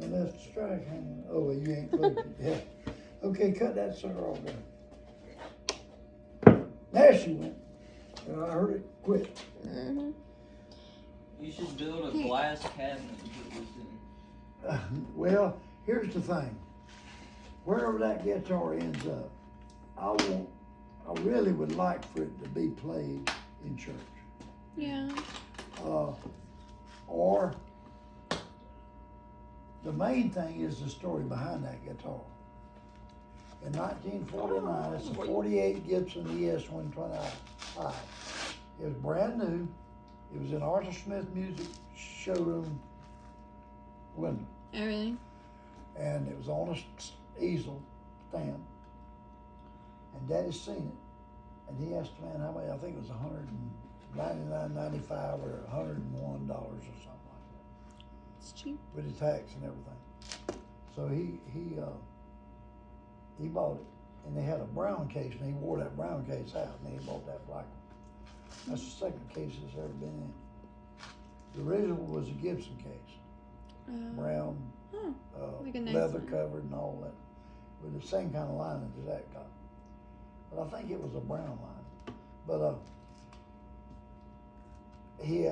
and left the strike hanging. Oh, well, you ain't closed it. Yeah. Okay, cut that sucker off there. There she went. And I heard it quit. Mm-hmm. You should build a glass cabinet and put this in. Well, here's the thing. Wherever that guitar ends up, I really would like for it to be played in church. Yeah. Or the main thing is the story behind that guitar. In 1949, it's a 48 Gibson ES-125. It was brand new. It was in Arthur Smith Music showroom window. Oh, really? And it was on a easel stand. And Daddy seen it. And he asked the man how much, I think it was $199.95 or $101 or something like that. It's cheap. With the tax and everything. So he bought it. And they had a brown case, and he wore that brown case out, and then he bought that black one. That's the second case it's ever been in. The original was a Gibson case. Brown, like a nice leather one. covered and all that, with the same kind of lining as that got. But I think it was a brown line. But he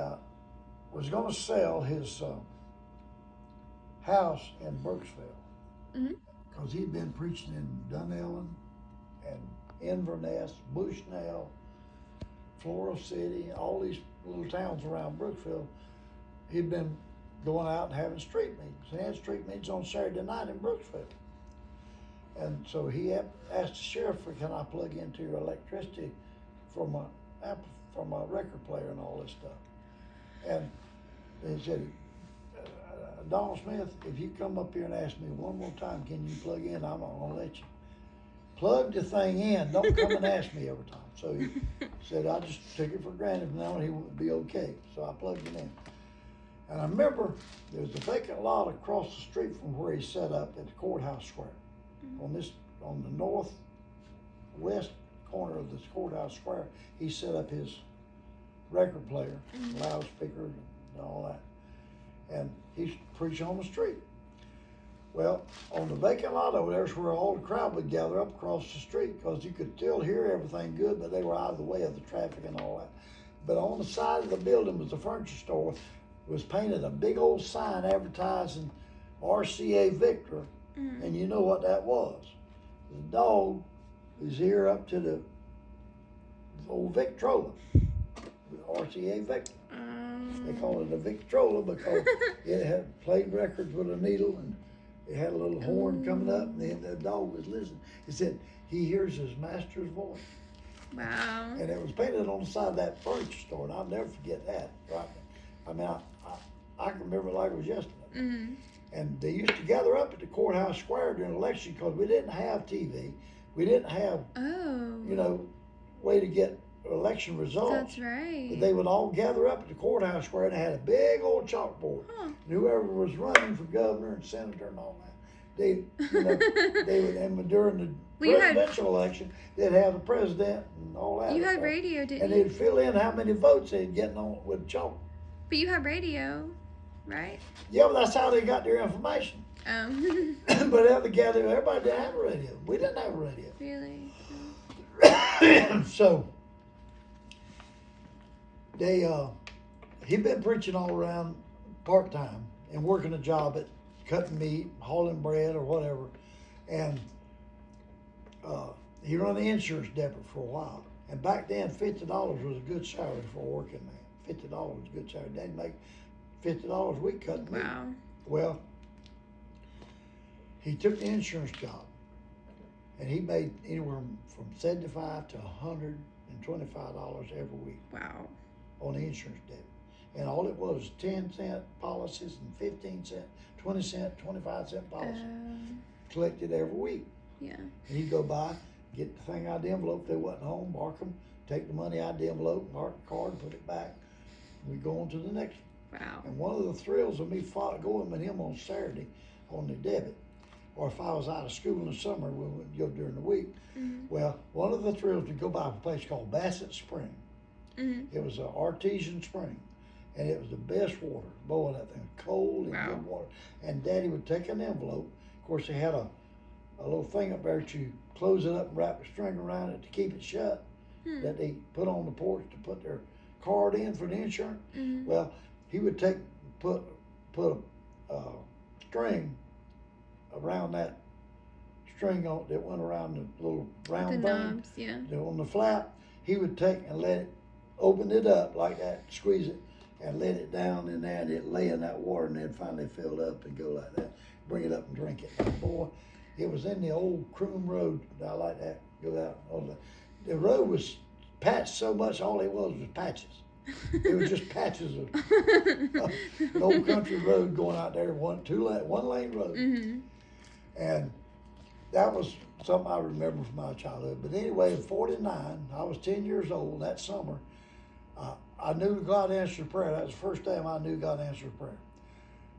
was going to sell his house in Brooksville because he'd been preaching in Dunellen and Inverness, Bushnell, Floral City, all these little towns around Brooksville. He'd been going out and having street meetings. He had street meetings on Saturday night in Brooksville. And so he asked the sheriff, can I plug into your electricity from a record player and all this stuff? And he said, Donald Smith, if you come up here and ask me one more time, can you plug in? I'm not gonna let you. Plug the thing in. Don't come and ask me every time. So he said, I just took it for granted from now on he would be okay. So I plugged it in. And I remember there was a vacant lot across the street from where he set up at the courthouse square. On the northwest corner of this courthouse square, he set up his record player, loudspeaker, and all that. And he's preaching on the street. Well, on the vacant lot over there's where all the crowd would gather up across the street because you could still hear everything good, but they were out of the way of the traffic and all that. But on the side of the building was the furniture store. It was painted a big old sign advertising RCA Victor. And you know what that was. The dog is here up to the old Victrola, the RCA Victor. They call it a Victrola because it had played records with a needle and it had a little horn coming up and then the dog was listening. He said he hears his master's voice. Wow. And it was painted on the side of that furniture store, and I'll never forget that. Right? I mean, I can remember it like it was yesterday. And they used to gather up at the courthouse square during election because we didn't have TV. We didn't have, way to get election results. That's right. But they would all gather up at the courthouse square and they had a big old chalkboard. And whoever was running for governor and senator and all that, they would, and during the presidential election, they'd have the president and all that. You had radio, didn't and you? they'd fill in how many votes they'd get on with chalk. But you had radio, right? Yeah, but that's how they got their information. But everybody didn't have a radio. We didn't have a radio. Really? So he'd been preaching all around part-time and working a job at cutting meat, hauling bread or whatever. And he run the insurance depot for a while. And back then, $50 was a good salary for a working man. $50 was a good salary. They'd make $50 a week cutting meat. Wow. Well, he took the insurance job, and he made anywhere from $75 to $125 every week. Wow. On the insurance debt. And all it was 10-cent policies and 15-cent, 20-cent, 25-cent policies collected every week. Yeah. And he'd go by, get the thing out of the envelope, if they wasn't home, mark them, take the money out of the envelope, mark the card, put it back, and we go on to the next one. Wow. And one of the thrills of me going with him on Saturday on the debit, or if I was out of school in the summer, we would go during the week. Well, one of the thrills to go by a place called Bassett Spring. It was an artesian spring, and it was the best water. Boy, that thing was cold and Wow. good water. And Daddy would take an envelope. Of course, they had a little thing up there that you close it up and wrap a string around it to keep it shut. That they put on the porch to put their card in for the insurance. Well, he would put a string around that string on that went around the little round The thing. knobs, yeah. On the flap. He would take and let it open it up like that, squeeze it, and let it down in there, and it lay in that water, and then finally fill up and go like that. Bring it up and drink it. And boy, it was in the old Croom Road. I like that. Go out on the road was patched so much. All it was patches. It was just patches of an old country road going out there, one lane road, and that was something I remember from my childhood. But anyway, in '49, I was 10 years old that summer. I knew God answered prayer. That was the first time I knew God answered prayer.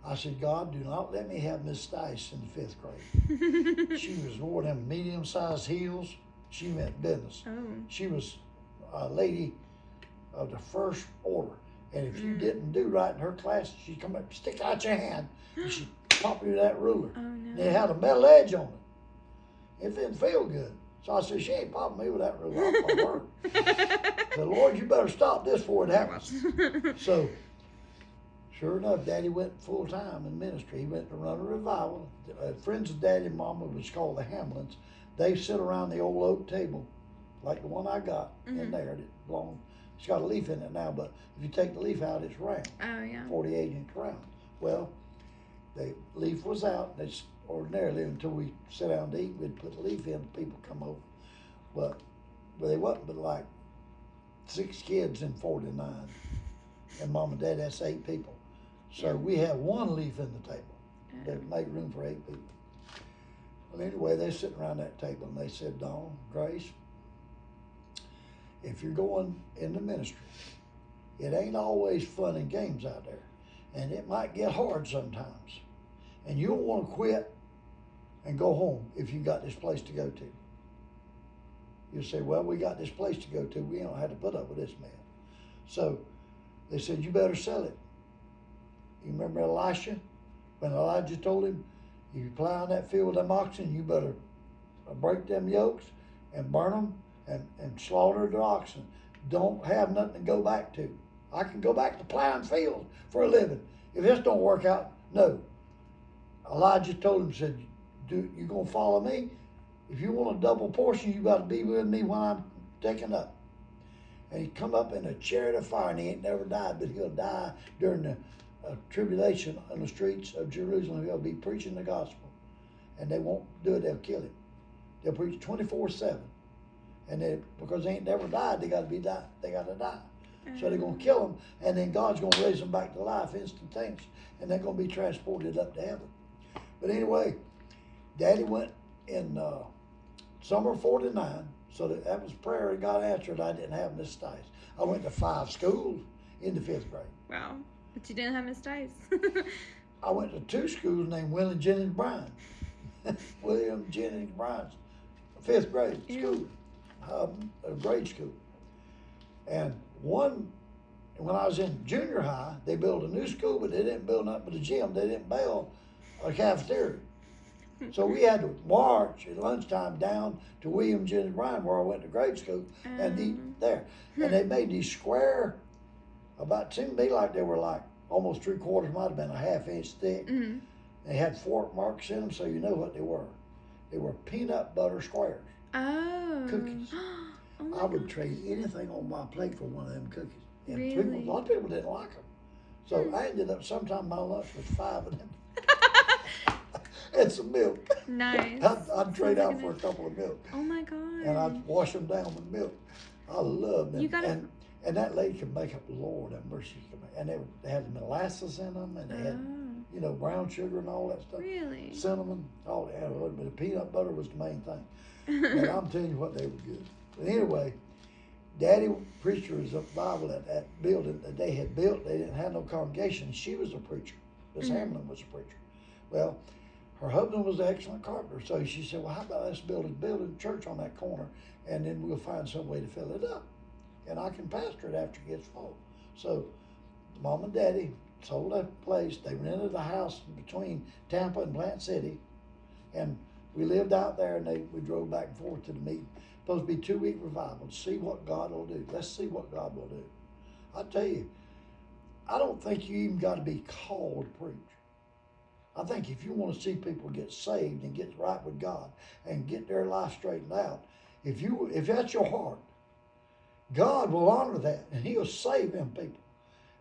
I said, God, do not let me have Miss Stice in the 5th grade. She was wore them medium-sized heels. She meant business. Oh. She was a lady of the first order. And if you didn't do right in her class, she'd come up, stick out your hand, and she'd pop you with that ruler. Oh, no. And it had a metal edge on it. It didn't feel good. So I said, she ain't popping me with that ruler. I'll pop her. I said, Lord, you better stop this before it happens. So, sure enough, Daddy went full time in ministry. He went to run a revival. Friends of Daddy and Mama was called the Hamlins. They sit around the old oak table, like the one I got in there. That belonged. It's got a leaf in it now, but if you take the leaf out, it's round. Oh, yeah. 48-inch round. Well, the leaf was out. That's ordinarily until we sit down to eat, we'd put the leaf in. People come over, but they wasn't but like 6 kids in 49, and Mom and Dad. That's 8 people. So we had one leaf in the table that made room for 8 people. Well, anyway, they're sitting around that table, and they said, Dawn, Grace, if you're going into ministry, it ain't always fun and games out there, and it might get hard sometimes, and you don't want to quit and go home if you got this place to go to. You say, well, we got this place to go to. We don't have to put up with this man. So they said, you better sell it. You remember Elisha? When Elijah told him, if you plow in that field with them oxen, you better break them yokes and burn them and slaughter the oxen. Don't have nothing to go back to. I can go back to plowing fields for a living. If this don't work out, no. Elijah told him, said, you going to follow me? If you want a double portion, you got to be with me when I'm taken up. And he come up in a chariot of fire, and he ain't never died, but he'll die during the tribulation on the streets of Jerusalem. He'll be preaching the gospel, and they won't do it. They'll kill him. They'll preach 24/7, and because they ain't never died, they got to be died. They got to die. So they're going to kill them, and then God's going to raise them back to life instantaneous, and they're going to be transported up to heaven. But anyway, Daddy went in summer '49, so that was prayer and God answered. I didn't have Miss Stice. I went to 5 schools in the 5th grade. Wow. But you didn't have Miss Dice. I went to 2 schools named William Jennings Bryan. William Jennings Bryan's 5th grade school, a grade school. And when I was in junior high, they built a new school, but they didn't build nothing but a gym. They didn't build a cafeteria. So we had to march at lunchtime down to William Jennings Bryan, where I went to grade school, and eat there. And they made these square, about seemed to me like they were like almost 3/4, might have been a 1/2 inch thick. They had fork marks in them, so you know what they were. They were peanut butter squares. Oh. Cookies. Oh I would trade anything on my plate for one of them cookies. And Really? a lot of people didn't like them. So I ended up, sometime my lunch was 5 of them. And some milk. Nice. I'd trade out for a couple of milk. Oh my God. And I'd wash them down with milk. I love them. You gotta- And that lady could make up, Lord have mercy. And they had molasses in them, and they had, brown sugar and all that stuff. Really? Cinnamon, all that. But the peanut butter was the main thing. But I'm telling you what, they were good. But anyway, Daddy preacher was a Bible at that building that they had built. They didn't have no congregation. She was a preacher. Miss Hamlin was a preacher. Well, her husband was an excellent carpenter. So she said, well, how about us building a church on that corner, and then we'll find some way to fill it up. And I can pastor it after it gets full. So Mom and Daddy sold that place. They rented a house between Tampa and Plant City, and we lived out there, and we drove back and forth to the meeting. Supposed to be 2-week revival to see what God will do. Let's see what God will do. I tell you, I don't think you even got to be called to preach. I think if you want to see people get saved and get right with God and get their life straightened out, if that's your heart, God will honor that, and He'll save them people.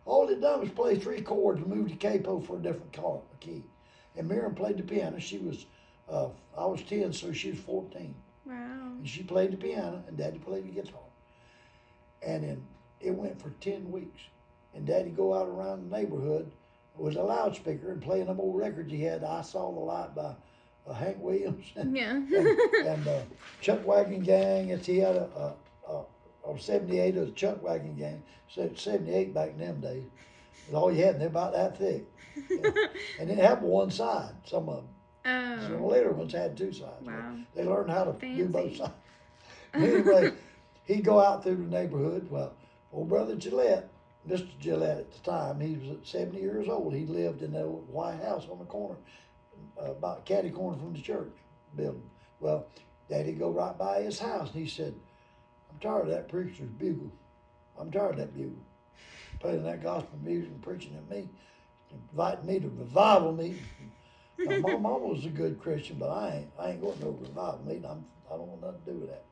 All they done was play 3 chords and move the capo for a different key. And Miriam played the piano. She was, I was 10, so she was 14. Wow. And she played the piano, and Daddy played the guitar. And then it went for 10 weeks. And Daddy go out around the neighborhood with a loudspeaker and playing them old records he had. I Saw the Light by Hank Williams. Yeah. and Chuck Wagon Gang. He had a 78 of the Chuck Wagon Gang. So 78 back in them days. And all you had, and they're about that thick. And it had one side, some of them. Oh. So the later ones had 2 sides. Wow. They learned how to Fancy. do both sides. Anyway, he'd go out through the neighborhood. Well, old brother Gillette, Mr. Gillette at the time, he was 70 years old. He lived in the old White House on the corner, about catty corner from the church building. Well, Daddy'd go right by his house, and he said, I'm tired of that preacher's bugle. I'm tired of that bugle. Playing that gospel music and preaching at me, inviting me to revival meeting. Now, my mama was a good Christian, but I ain't going to no revival meeting. I don't want nothing to do with that.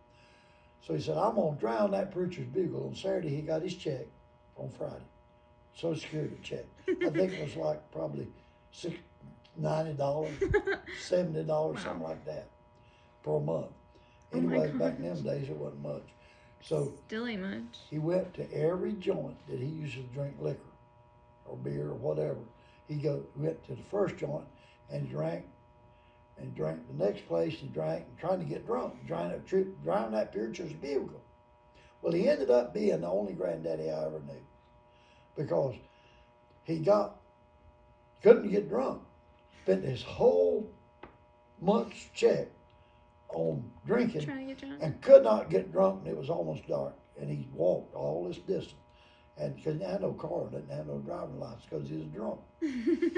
So he said, I'm going to drown that preacher's bugle. On Saturday, he got his check on Friday. Social Security check. I think it was like probably $90, $70, something like that per month. Anyway, back in them days, it wasn't much. So Still ain't much. he went to every joint that he used to drink liquor or beer or whatever. He went to the first joint and drank the next place. He drank, trying to get drunk, drown that preacher's bugle. Well, he ended up being the only granddaddy I ever knew, because he couldn't get drunk. Spent his whole month's check on drinking Trying to get drunk. and could not get drunk, and it was almost dark. And he walked all this distance, and because he had no car, didn't have no driving license because he was drunk.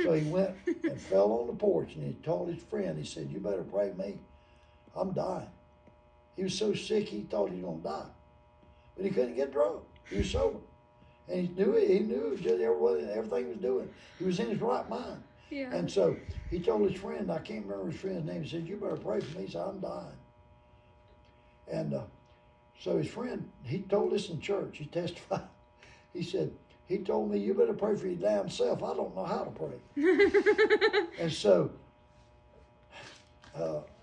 So he went and fell on the porch, and he told his friend, he said, you better pray for me. I'm dying. He was so sick he thought he was going to die. But he couldn't get drunk. He was sober. And he knew it was just everything he was doing. He was in his right mind. Yeah. And so he told his friend, I can't remember his friend's name, he said, you better pray for me. He said, I'm dying. And so his friend, he told this in church, he testified. He said, he told me, you better pray for your damn self. I don't know how to pray. And so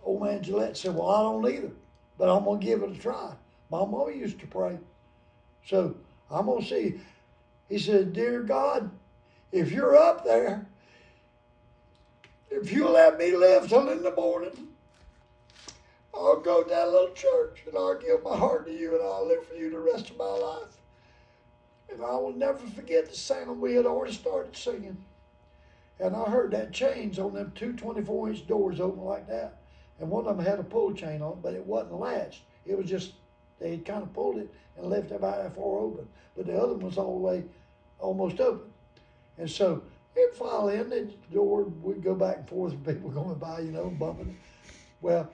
old man Gillette said, well, I don't either, but I'm going to give it a try. My mama used to pray. So I'm going to see. He said, dear God, if you're up there, if you let me live till in the morning, I'll go to that little church and I'll give my heart to you and I'll live for you the rest of my life. And I will never forget the sound we had already started singing. And I heard that chains on them 2 24-inch doors open like that. And one of them had a pull chain on it, but it wasn't latched. It was just, they had kind of pulled it and left it about that far open. But the other one was all the way almost open. And so it'd file in, the door would go back and forth with people going by, bumping it. Well,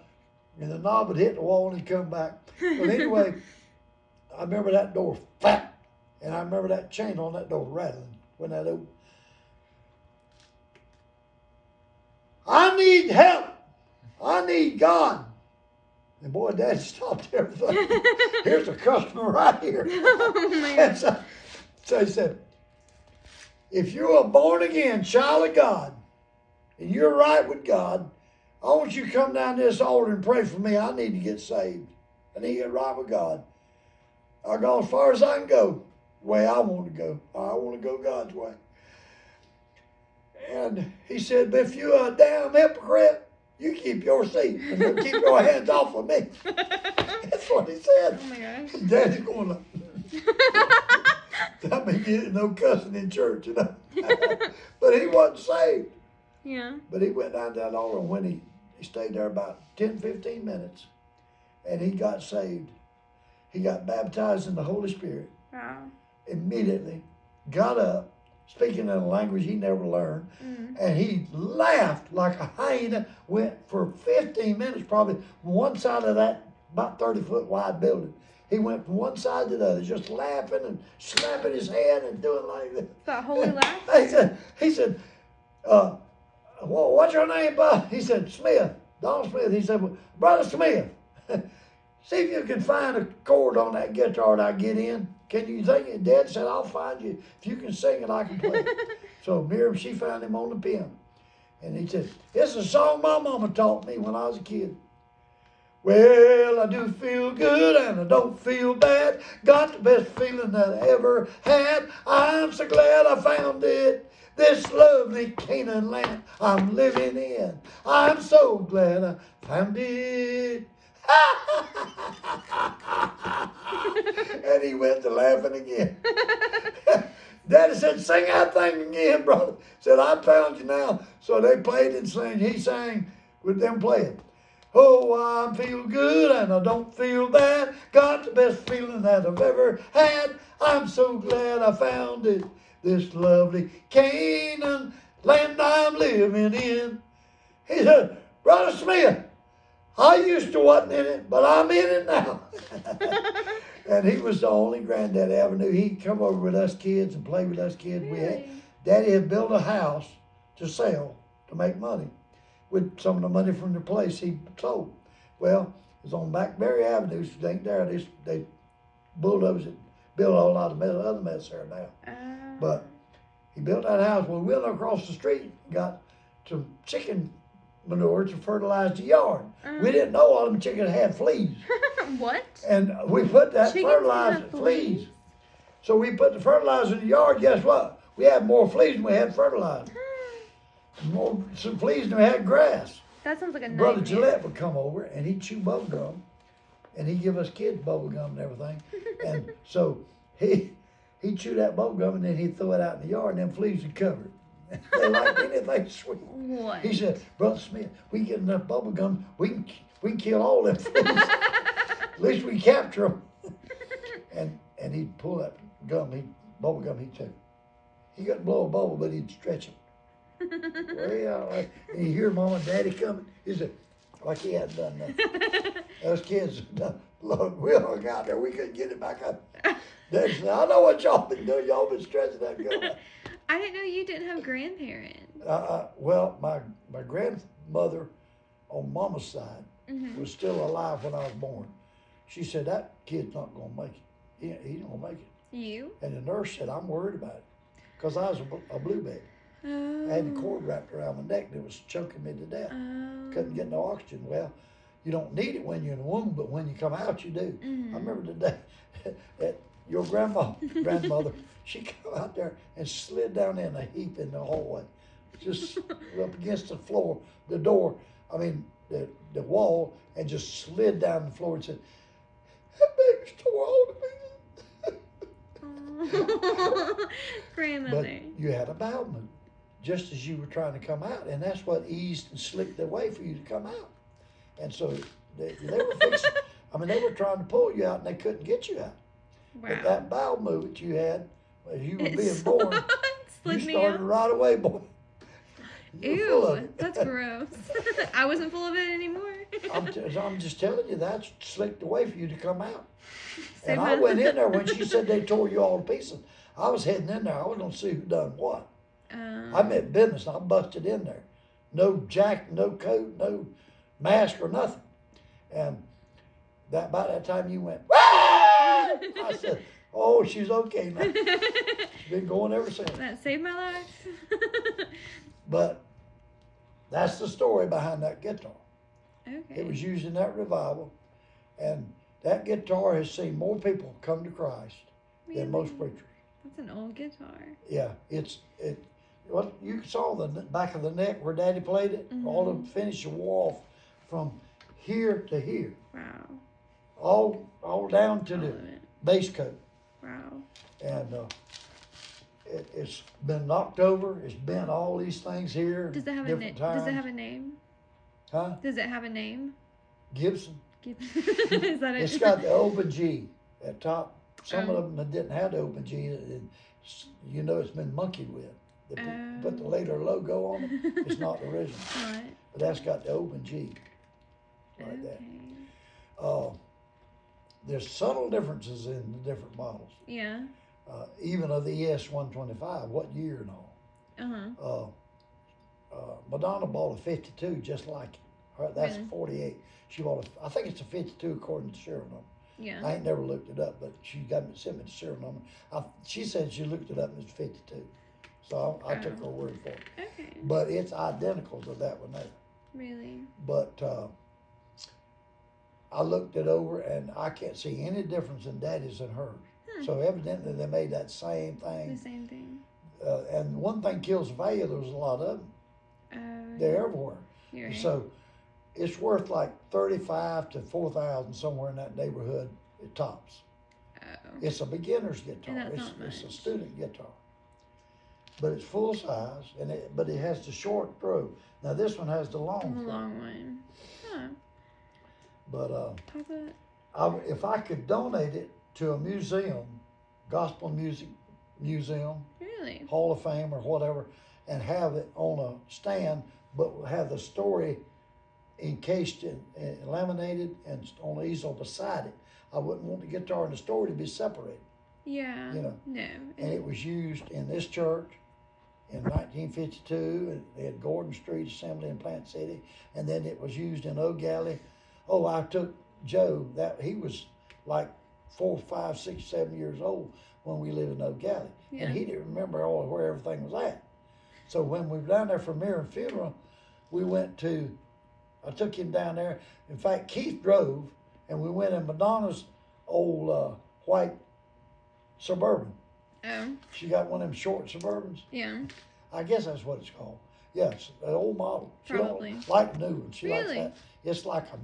and the knob would hit the wall and he'd come back. But anyway, I remember that door fat. And I remember that chain on that door rattling when that opened. I need help. I need God. And boy, Dad stopped everything. Here's a customer right here. Oh, my And so he said, if you're a born again child of God and you're right with God, I want you to come down to this altar and pray for me. I need to get saved. I need to get right with God. I go as far as I can go, the way I want to go. I want to go God's way. And he said, but if you're a damn hypocrite, you keep your seat and keep your hands off of me. That's what he said. Oh my gosh. And Daddy's going like, that means you didn't know cussing in church, But he wasn't saved. Yeah. But he went down to that altar, and when he stayed there about 10, 15 minutes, and he got saved. He got baptized in the Holy Spirit. Wow. Immediately got up speaking in a language he never learned. And he laughed like a hyena, went for 15 minutes probably from one side of that about 30-foot wide building. He went from one side to the other, just laughing and slapping his hand and doing like that. That holy laugh? he said, well, what's your name, bud? He said, Smith, Donald Smith. He said, well, Brother Smith, see if you can find a chord on that guitar that I get in. Can you think it? Dad said, I'll find you. If you can sing it, I can play it. So Miriam, she found him on the pen. And he said, it's a song my mama taught me when I was a kid. Well, I do feel good and I don't feel bad. Got the best feeling that I ever had. I'm so glad I found it. This lovely Canaan land I'm living in. I'm so glad I found it. And he went to laughing again. Daddy said, sing that thing again, brother. Said, I found you now. So they played and sang. He sang with them playing. Oh, I feel good and I don't feel bad. Got the best feeling that I've ever had. I'm so glad I found it. This lovely Canaan land I'm living in. He said, Brother Smith, I used to wasn't in it, but I'm in it now. And he was the only Granddaddy ever knew. He'd come over with us kids and play with us kids. Really? Daddy had built a house to sell, to make money, with some of the money from the place he sold. Well, it was on Blackberry Avenue, so it ain't there. They bulldozed it, built a whole lot of other mess there now. But he built that house. Well, we went across the street and got some chicken manure to fertilize the yard. We didn't know all them chickens had fleas. What? And we put that Chickens fertilizer, have fleas. So we put the fertilizer in the yard. Guess what? We had more fleas than we had fertilizer. Some fleas than we had grass. That sounds like a nightmare. Brother Gillette would come over and he'd chew bubble gum, and he'd give us kids bubble gum and everything. And so he'd chew that bubble gum and then he'd throw it out in the yard, and them fleas would cover it. They liked anything sweet. What? He said, Brother Smith, we get enough bubble gum, we can kill all them fleas. At least we capture them. And he'd pull that bubble gum, he'd say, he couldn't blow a bubble, but he'd stretch it. Way out, like, and you hear Mom and Daddy coming, he said, like he hadn't done nothing. Those kids, look, we hung out there, we couldn't get it back up. Daddy said, I know what y'all been doing, y'all been stretching that gum. I didn't know you didn't have grandparents. Well, my grandmother on Mama's side was still alive when I was born. She said, that kid's not going to make it. He ain't going to make it. You? And the nurse said, I'm worried about it. Because I was a blue baby. I had the cord wrapped around my neck and it was choking me to death. Couldn't get no oxygen. Well, you don't need it when you're in the womb, but when you come out, you do. I remember the day that your grandmother, she come out there and slid down in a heap in the hallway. Just up against the floor, the door, the wall, and just slid down the floor and said, that baby's tore all to me. Grandmother. But you had a bowel movement just as you were trying to come out, and that's what eased and slicked the way for you to come out. And so they were fixing, they were trying to pull you out and they couldn't get you out. Wow. But that bowel movement you had as you were being born, you me started out. right away, boy. You're full of Ew, it. that's gross. I wasn't full of it anymore. I'm just telling you, that's slicked the way for you to come out. Same And I as- went in there when she said they tore you all to pieces. I was heading in there. I was going to see who done what. I meant business. I busted in there. No jacket, no coat, no mask or nothing. And about that time you went, "Wah!" I said, oh, she's okay now. She's been going ever since. That saved my life. But that's the story behind that guitar. Okay. It was used in that revival. And that guitar has seen more people come to Christ than most preachers. That's an old guitar. Yeah, well, you saw the back of the neck where Daddy played it. All the finish wore off from here to here. Wow. All down to All the of it. base coat. Wow. And it's been knocked over. It's been all these things here. Does it have different Does it times. have a name? Huh? Does it have a name? Gibson. Is that it? It's got the open G at top. Some of them didn't have the open G. You know it's been monkeyed with. They put the later logo on it. It's not the original. Right. But that's got the open G. Like that. There's subtle differences in the different models. Yeah. Even of the ES-125, what year and all. Madonna bought a 52 just like it. That's Really? a 48. She bought I think it's a 52 according to the serial number. Yeah. I ain't never looked it up, but she sent me the serial number. She said she looked it up and it's 52. So I took her word for it. Okay. But it's identical to that one there. Really? But I looked it over and I can't see any difference in Daddy's and hers. So evidently they made that same thing. The same thing. And one thing kills the value, there's a lot of them. They're everywhere. You're right. So it's worth like 35 to 4,000 somewhere in that neighborhood. It tops. It's a beginner's guitar. And that's not It's a much. student guitar, but it's full size but it has the short throat. Now this one has the long The throat. long one. Huh. But Papa. if I could donate it to a museum, gospel music museum, Really? Hall of Fame or whatever, and have it on a stand, but have the story encased and laminated and on an easel beside it. I wouldn't want the guitar and the story to be separated. Yeah. You know. No. And it was used in this church in 1952. And they had Gordon Street Assembly in Plant City, and then it was used in Oak Alley. Oh, I took Joe. He was like 4, 5, 6, 7 years old when we lived in Oak Alley, Yeah. and he didn't remember all of where everything was at. So when we were down there for Mirror funeral, I took him down there. In fact, Keith drove, and we went in Madonna's old white Suburban. Oh. She got one of them short Suburbans. Yeah. I guess that's what it's called. Yeah, it's an old model. She Probably. don't like the new one. She likes Really? that. It's like a